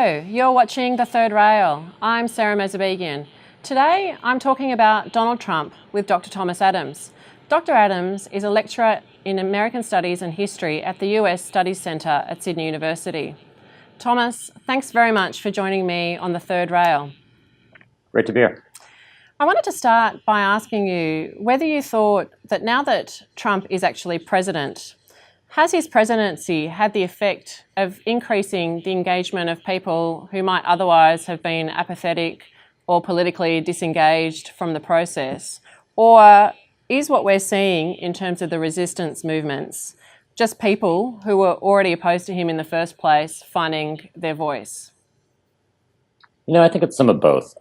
Hello, you're watching The Third Rail. I'm Sera Mirzabegian. Today I'm talking about Donald Trump with Dr. Thomas Adams. Dr. Adams is a lecturer in American Studies and History at the US Studies Centre at Sydney University. Thomas, thanks very much for joining me on The Third Rail. Great to be here. I wanted to start by asking you whether you thought that now that Trump is actually president, has his presidency had the effect of increasing the engagement of people who might otherwise have been apathetic or politically disengaged from the process? Or is what we're seeing in terms of the resistance movements just people who were already opposed to him in the first place finding their voice? I think it's some of both.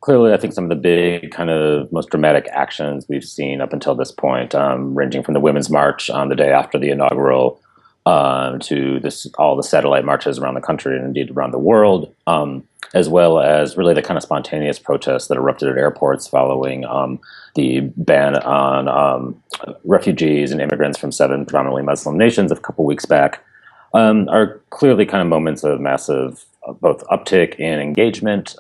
Clearly, I think some of the big kind of most dramatic actions we've seen up until this point, ranging from the Women's March on the day after the inaugural to all the satellite marches around the country and indeed around the world, as well as really the kind of spontaneous protests that erupted at airports following the ban on refugees and immigrants from 7 predominantly Muslim nations a couple weeks back, are clearly kind of moments of massive both uptick in engagement,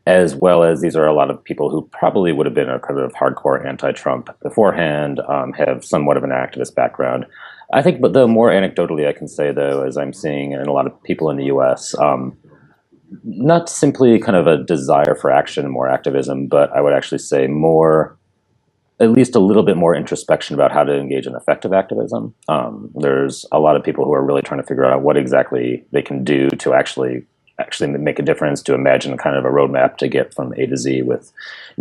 as well as these are a lot of people who probably would have been a kind of hardcore anti-Trump beforehand, have somewhat of an activist background. I think, but the more anecdotally I can say, though, as I'm seeing in a lot of people in the U.S., not simply kind of a desire for action, more activism, but I would actually say more, at least a little bit more introspection about how to engage in effective activism. There's a lot of people who are really trying to figure out what exactly they can do to actually make a difference, to imagine kind of a roadmap to get from A to Z, with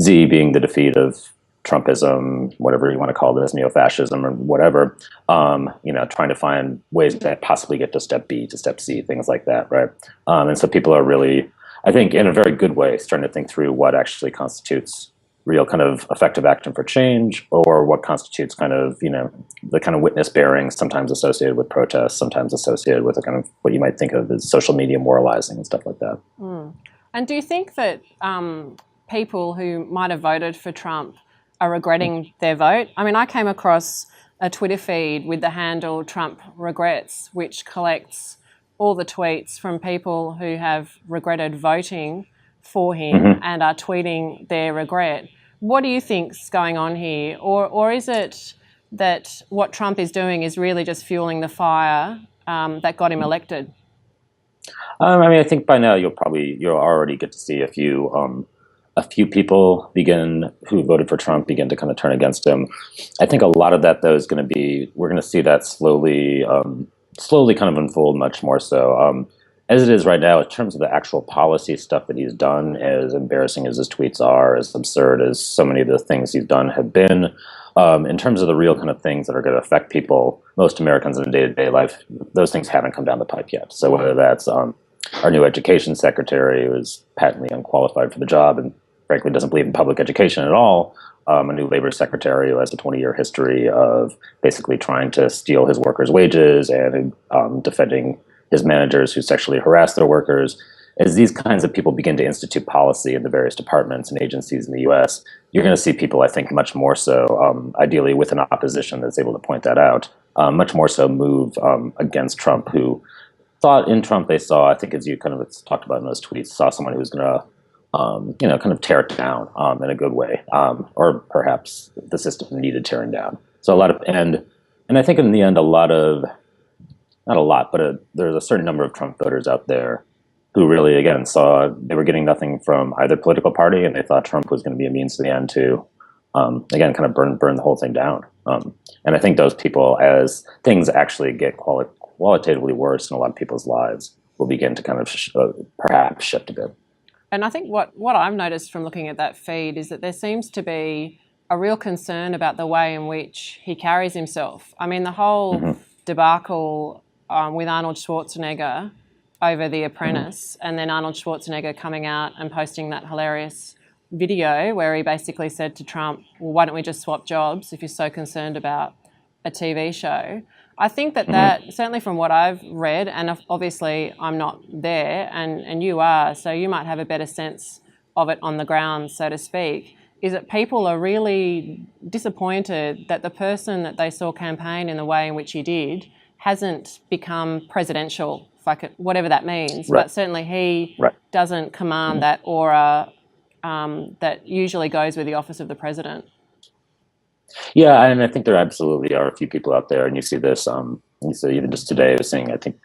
Z being the defeat of Trumpism, whatever you want to call this, neo-fascism or whatever, trying to find ways to possibly get to step B, to step C, things like that, right? And so people are really, I think, in a very good way, starting to think through what actually constitutes real kind of effective action for change, or what constitutes kind of, the kind of witness bearing sometimes associated with protests, sometimes associated with a kind of what you might think of as social media moralizing and stuff like that. Mm. And do you think that people who might have voted for Trump are regretting their vote? I mean, I came across a Twitter feed with the handle Trump Regrets, which collects all the tweets from people who have regretted voting for him and are tweeting their regret. What do you think's going on here? Or is it that what Trump is doing is really just fueling the fire that got him elected? I think by now you'll already get to see a few people who voted for Trump begin to kind of turn against him. I think a lot of that, though, is going to be, we're going to see that slowly kind of unfold much more so. As it is right now, in terms of the actual policy stuff that he's done, as embarrassing as his tweets are, as absurd as so many of the things he's done have been, in terms of the real kind of things that are going to affect people, most Americans in day-to-day life, those things haven't come down the pipe yet. So whether that's our new education secretary, who is patently unqualified for the job and frankly doesn't believe in public education at all, a new labor secretary who has a 20-year history of basically trying to steal his workers' wages and defending his managers who sexually harass their workers. As these kinds of people begin to institute policy in the various departments and agencies in the U.S., you're going to see people, I think, much more so, ideally with an opposition that's able to point that out, much more so move against Trump, who thought in Trump they saw, I think as you kind of talked about in those tweets, saw someone who was going to, kind of tear it down in a good way, or perhaps the system needed tearing down. So and I think in the end, not a lot, but there's a certain number of Trump voters out there who really, again, saw they were getting nothing from either political party, and they thought Trump was going to be a means to the end to, again, kind of burn the whole thing down. And I think those people, as things actually get qualitatively worse in a lot of people's lives, will begin to kind of perhaps shift a bit. And I think what I've noticed from looking at that feed is that there seems to be a real concern about the way in which he carries himself. I mean, the whole debacle with Arnold Schwarzenegger over The Apprentice, and then Arnold Schwarzenegger coming out and posting that hilarious video where he basically said to Trump, well, why don't we just swap jobs if you're so concerned about a TV show? I think that certainly from what I've read, and obviously I'm not there and you are, so you might have a better sense of it on the ground, so to speak, is that people are really disappointed that the person that they saw campaign in the way in which he did hasn't become presidential whatever that means. Right. But certainly he Right. doesn't command that aura that usually goes with the office of the president. Yeah, and I think there absolutely are a few people out there, and you see this. You see even just today, I was seeing, I think,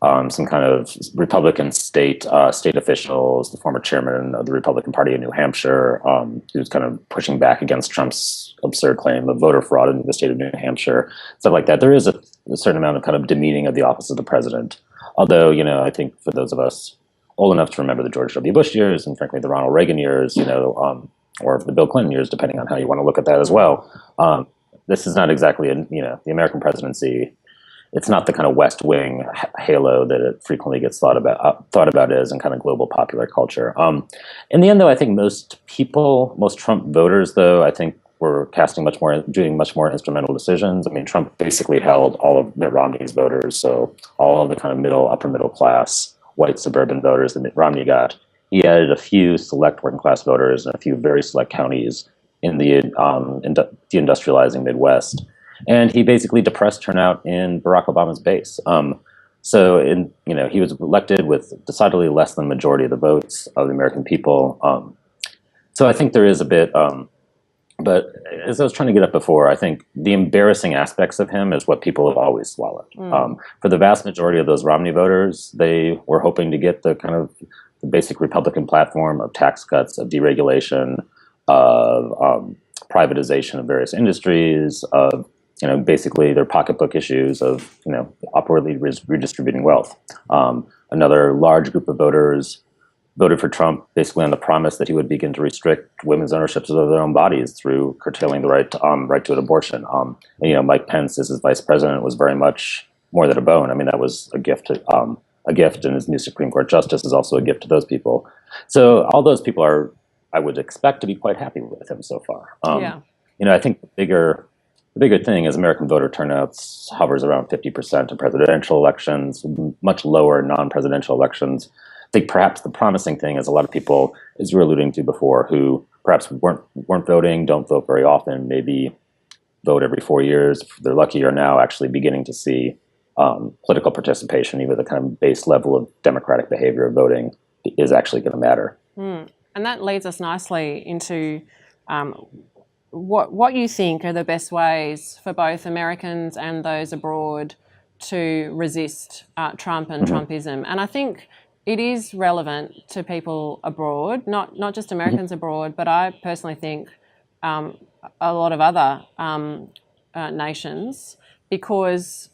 some kind of Republican state officials, the former chairman of the Republican Party in New Hampshire, who's kind of pushing back against Trump's absurd claim of voter fraud in the state of New Hampshire, stuff like that. There is a certain amount of kind of demeaning of the office of the president. Although, I think for those of us old enough to remember the George W. Bush years and frankly the Ronald Reagan years, or the Bill Clinton years, depending on how you want to look at that as well. This is not exactly the American presidency. It's not the kind of West Wing halo that it frequently gets thought about as in kind of global popular culture. In the end, though, I think most Trump voters, though, I think were doing much more instrumental decisions. I mean, Trump basically held all of Mitt Romney's voters, so all of the kind of upper middle class, white suburban voters that Mitt Romney got. He added a few select working class voters and a few very select counties in the deindustrializing Midwest. And he basically depressed turnout in Barack Obama's base. He was elected with decidedly less than the majority of the votes of the American people. So I think there is a bit, but as I was trying to get at before, I think the embarrassing aspects of him is what people have always swallowed. For the vast majority of those Romney voters, they were hoping to get the kind of the basic Republican platform of tax cuts, of deregulation, of privatization of various industries, of basically their pocketbook issues of, upwardly redistributing wealth. Another large group of voters voted for Trump basically on the promise that he would begin to restrict women's ownerships of their own bodies through curtailing the right to an abortion. Mike Pence, as his vice president, was very much more than a bone. I mean, that was a gift, and his new Supreme Court justice is also a gift to those people. So all those people are, I would expect, to be quite happy with him so far. I think the bigger thing is American voter turnout hovers around 50% in presidential elections, much lower in non-presidential elections. I think perhaps the promising thing is a lot of people, as you were alluding to before, who perhaps weren't voting, don't vote very often, maybe vote every 4 years. If they're lucky, are now actually beginning to see political participation, even the kind of base level of democratic behavior of voting is actually going to matter. And that leads us nicely into what you think are the best ways for both Americans and those abroad to resist Trump and Trumpism. And I think it is relevant to people abroad, not just Americans abroad, but I personally think a lot of other nations, because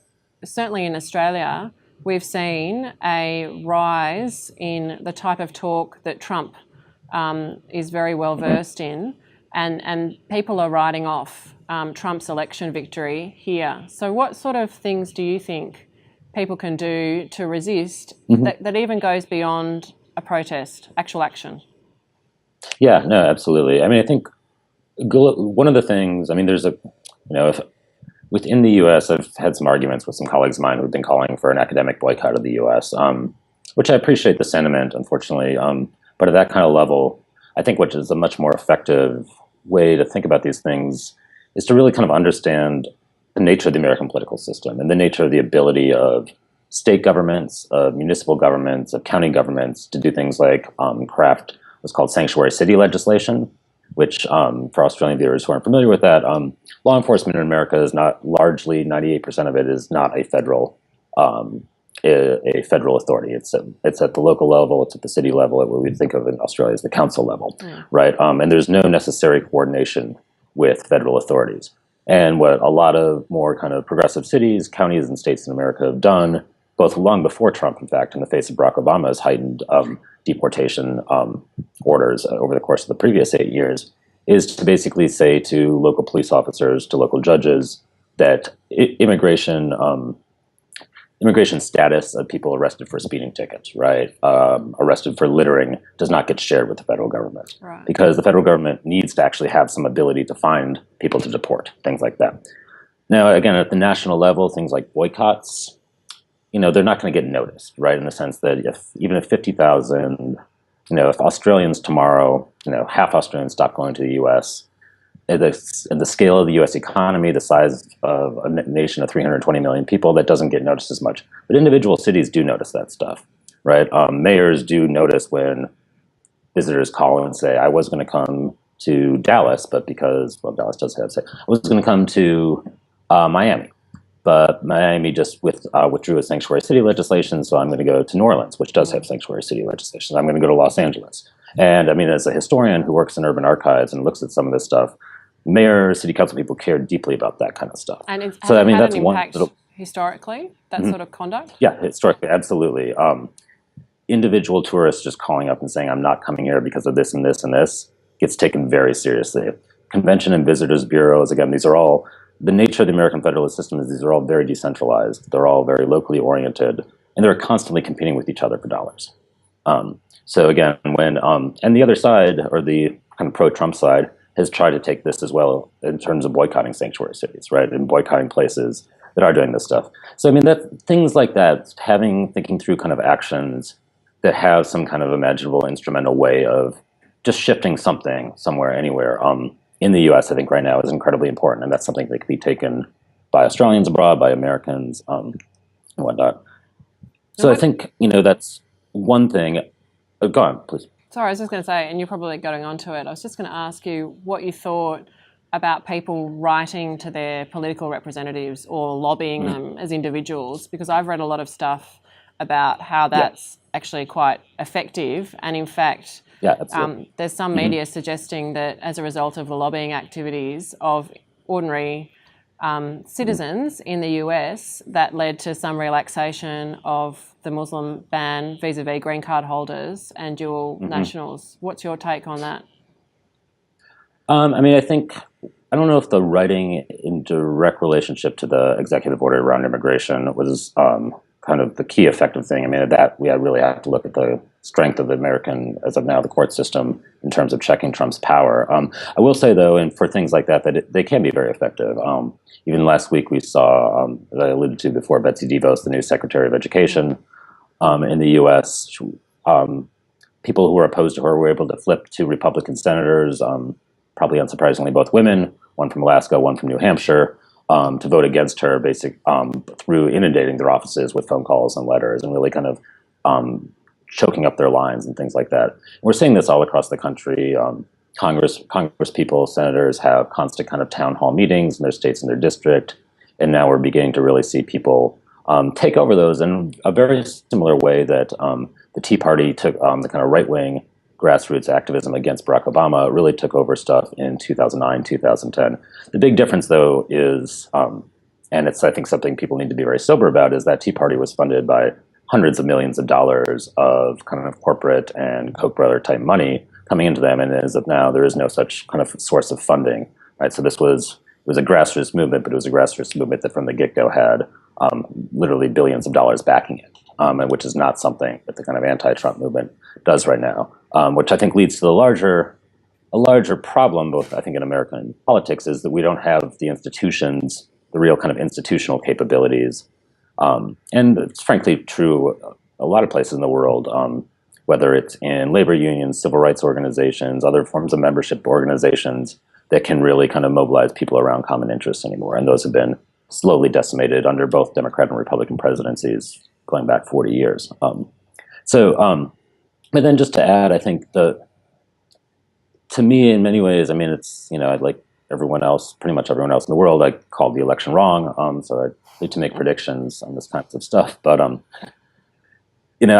certainly in Australia, we've seen a rise in the type of talk that Trump is very well versed in, and people are writing off Trump's election victory here. So what sort of things do you think people can do to resist that even goes beyond a protest, actual action? Yeah, no, absolutely. I mean, I think one of the things, there's within the U.S., I've had some arguments with some colleagues of mine who've been calling for an academic boycott of the U.S., which I appreciate the sentiment, unfortunately. But at that kind of level, I think what is a much more effective way to think about these things is to really kind of understand the nature of the American political system and the nature of the ability of state governments, of municipal governments, of county governments to do things like craft what's called sanctuary city legislation, which for Australian viewers who aren't familiar with that, law enforcement in America is not largely, 98% of it is not a federal authority. It's at the local level, it's at the city level, at what we think of in Australia as the council level, right? And there's no necessary coordination with federal authorities. And what a lot of more kind of progressive cities, counties, and states in America have done, both long before Trump, in fact, in the face of Barack Obama's heightened deportation orders over the course of the previous 8 years, is to basically say to local police officers, to local judges, that immigration status of people arrested for speeding tickets, right, arrested for littering, does not get shared with the federal government. Right. Because the federal government needs to actually have some ability to find people to deport, things like that. Now, again, at the national level, things like boycotts, they're not going to get noticed, right, in the sense that if 50,000, if Australians tomorrow, half Australians stop going to the U.S., the scale of the U.S. economy, the size of a nation of 320 million people, that doesn't get noticed as much. But individual cities do notice that stuff, right? Mayors do notice when visitors call and say, I was going to come to Dallas, but because, well, Dallas does have say, I was going to come to Miami, but Miami just withdrew its sanctuary city legislation, so I'm going to go to New Orleans, which does have sanctuary city legislation. I'm going to go to Los Angeles. And I mean, as a historian who works in urban archives and looks at some of this stuff, mayors, city council people care deeply about that kind of stuff. And so I mean, that's an impact historically, that sort of conduct? Yeah, historically, absolutely. Individual tourists just calling up and saying, I'm not coming here because of this and this and this, gets taken very seriously. Convention and visitors bureaus, again, these are all, the nature of the American federalist system is these are all very decentralized. They're all very locally oriented, and they're constantly competing with each other for dollars. So again, when, and the other side, or the kind of pro-Trump side, has tried to take this as well in terms of boycotting sanctuary cities, right? And boycotting places that are doing this stuff. So, I mean, things like that, thinking through kind of actions that have some kind of imaginable instrumental way of just shifting something somewhere, anywhere in the US, I think right now is incredibly important. And that's something that can be taken by Australians abroad, by Americans, and whatnot. So I think, that's one thing. Go on, please. Sorry, I was just going to say, and you're probably going on to it, I was just going to ask you what you thought about people writing to their political representatives or lobbying them as individuals, because I've read a lot of stuff about how that's actually quite effective. And in fact, there's some media suggesting that as a result of the lobbying activities of ordinary citizens in the US, that led to some relaxation of the Muslim ban vis-a-vis green card holders and dual nationals. What's your take on that? I mean, I don't know if the writing in direct relationship to the executive order around immigration was kind of the key effective thing. I mean, we really have to look at the strength of the American, as of now, the court system in terms of checking Trump's power. I will say, though, and for things like that, they can be very effective. Even last week we saw, as I alluded to before, Betsy DeVos, the new Secretary of Education in the U.S., people who were opposed to her were able to flip two Republican senators, probably unsurprisingly both women, one from Alaska, one from New Hampshire, to vote against her through inundating their offices with phone calls and letters and really kind of choking up their lines and things like that. We're seeing this all across the country. Congress people, senators have constant kind of town hall meetings in their states and their district. And now we're beginning to really see people take over those in a very similar way that the Tea Party took the kind of right-wing grassroots activism against Barack Obama, really took over stuff in 2009, 2010. The big difference, though, is, and it's, I think, something people need to be very sober about, is that Tea Party was funded by hundreds of millions of dollars of kind of corporate and Koch brother type money coming into them. And as of now, there is no such kind of source of funding, right? So it was a grassroots movement, but it was a grassroots movement that from the get-go had literally billions of dollars backing it, and which is not something that the kind of anti-Trump movement does right now, which I think leads to a larger problem, both I think in American politics, is that we don't have the institutions, the real kind of institutional capabilities. And it's frankly true a lot of places in the world, whether it's in labor unions, civil rights organizations, other forms of membership organizations that can really kind of mobilize people around common interests anymore. And those have been slowly decimated under both Democrat and Republican presidencies going back 40 years. But then just to add, I think to me, in many ways, I mean, it's, like everyone else, pretty much everyone else in the world, I called the election wrong. So I need to make predictions on this kinds of stuff. But, I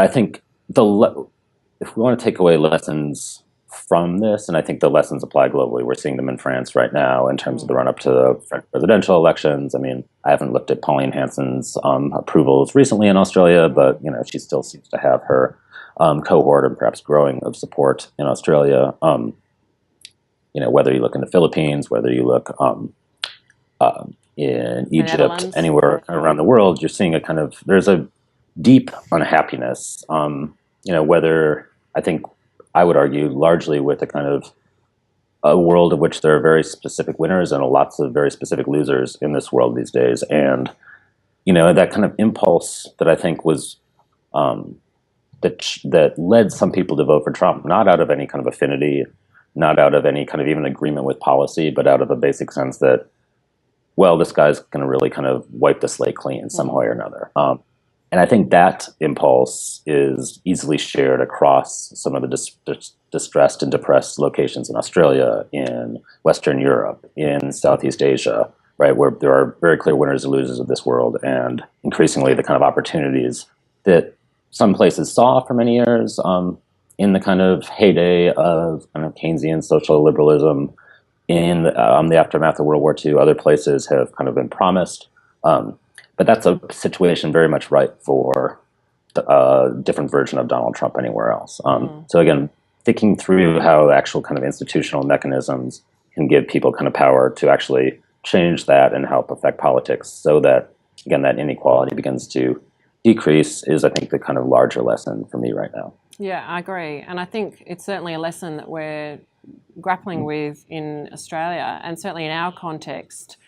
think if we want to take away lessons from this, and I think the lessons apply globally, we're seeing them in France right now in terms of the run-up to the French presidential elections. I mean, I haven't looked at Pauline Hanson's approvals recently in Australia, but, she still seems to have her cohort and perhaps growing of support in Australia. Whether you look in the Philippines, whether you look in Egypt, anywhere around the world, you're seeing there's a deep unhappiness, whether I think I would argue largely with a kind of a world of which there are very specific winners and lots of very specific losers in this world these days. And, that kind of impulse that I think was that led some people to vote for Trump, not out of any kind of affinity not out of any kind of even agreement with policy, but out of a basic sense that, well, this guy's going to really kind of wipe the slate clean some way or another. And I think that impulse is easily shared across some of the distressed and depressed locations in Australia, in Western Europe, in Southeast Asia, right, where there are very clear winners and losers of this world, and increasingly the kind of opportunities that some places saw for many years in the kind of heyday of kind of Keynesian social liberalism in the aftermath of World War II. Other places have kind of been promised. But that's a situation very much ripe for a different version of Donald Trump anywhere else. So again, thinking through how actual kind of institutional mechanisms can give people kind of power to actually change that and help affect politics so that, again, that inequality begins to decrease is, I think, the kind of larger lesson for me right now. Yeah, I agree. And I think it's certainly a lesson that we're grappling with in Australia, and certainly in our context.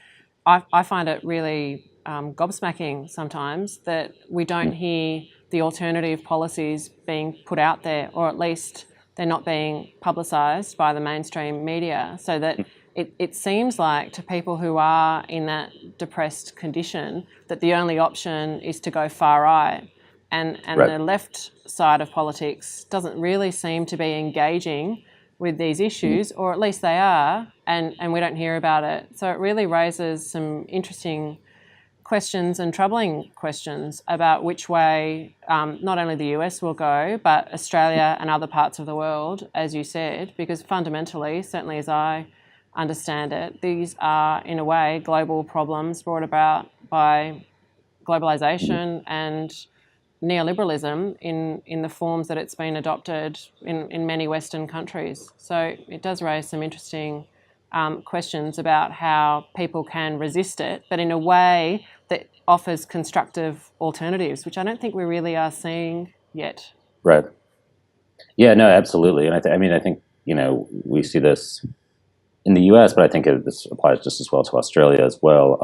I find it really gobsmacking sometimes that we don't hear the alternative policies being put out there, or at least they're not being publicised by the mainstream media, so that it seems like to people who are in that depressed condition that the only option is to go far right. And Right. The left side of politics doesn't really seem to be engaging with these issues, or at least they are, and we don't hear about it. So it really raises some interesting questions and troubling questions about which way not only the US will go, but Australia and other parts of the world, as you said, because fundamentally, certainly as I understand it, these are, in a way, global problems brought about by globalisation and neoliberalism in the forms that it's been adopted in many Western countries. So it does raise some interesting questions about how people can resist it, but in a way that offers constructive alternatives, which I don't think we really are seeing yet. Right. Yeah, no, absolutely. And I think, we see this in the US, but I think this applies just as well to Australia as well.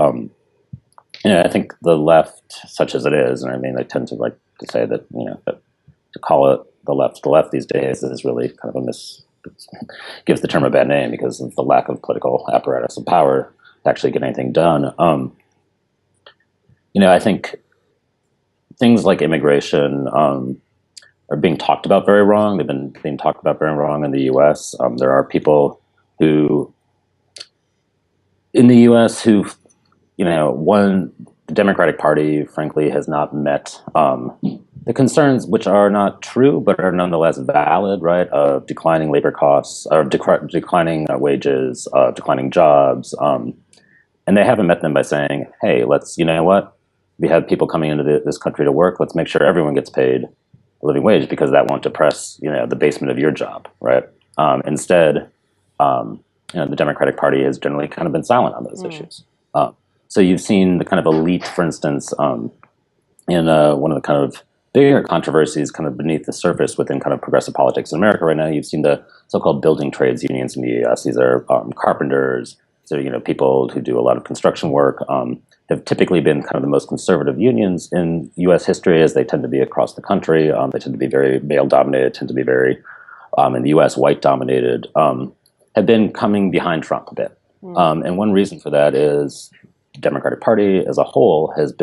I think the left, such as it is, and I tend to like to say that, that to call it the left these days is really kind of gives the term a bad name because of the lack of political apparatus and power to actually get anything done. I think things like immigration are being talked about very wrong. They've been being talked about very wrong in the US. There are people who, in the US, who, the Democratic Party, frankly, has not met the concerns, which are not true, but are nonetheless valid, right, of declining labor costs, of declining wages, declining jobs. And they haven't met them by saying, hey, we have people coming into this country to work. Let's make sure everyone gets paid a living wage because that won't depress, the basement of your job, right? Instead, the Democratic Party has generally kind of been silent on those issues. So you've seen the kind of elite, for instance, in one of the kind of bigger controversies kind of beneath the surface within kind of progressive politics in America right now, you've seen the so-called building trades unions in the US. These are carpenters, so people who do a lot of construction work, have typically been kind of the most conservative unions in US history, as they tend to be across the country. They tend to be very male-dominated, tend to be very, in the US, white-dominated, have been coming behind Trump a bit. And one reason for that is the Democratic Party as a whole has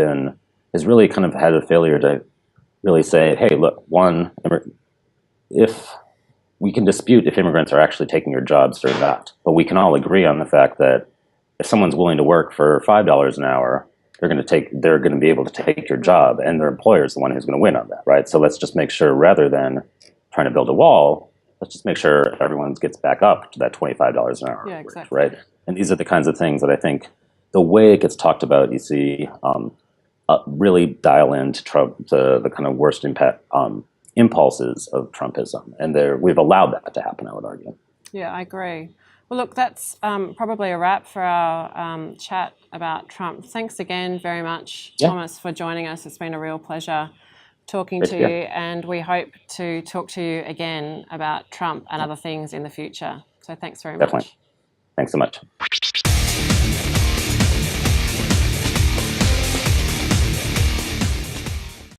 really kind of had a failure to really say, hey, look, if we can dispute if immigrants are actually taking your jobs or not, but we can all agree on the fact that if someone's willing to work for $5 an hour, they're going to be able to take your job, and their employer is the one who's going to win on that, right? So let's just make sure, rather than trying to build a wall, let's just make sure everyone gets back up to that $25 an hour, Yeah, exactly. right? And these are the kinds of things that I think the way it gets talked about, you see really dial into Trump, the kind of worst impact impulses of Trumpism, and we've allowed that to happen, I would argue. Yeah, I agree. Well, look, that's probably a wrap for our chat about Trump. Thanks again very much, Thomas, for joining us. It's been a real pleasure talking to you, and we hope to talk to you again about Trump and other things in the future. So thanks very much. Thanks so much.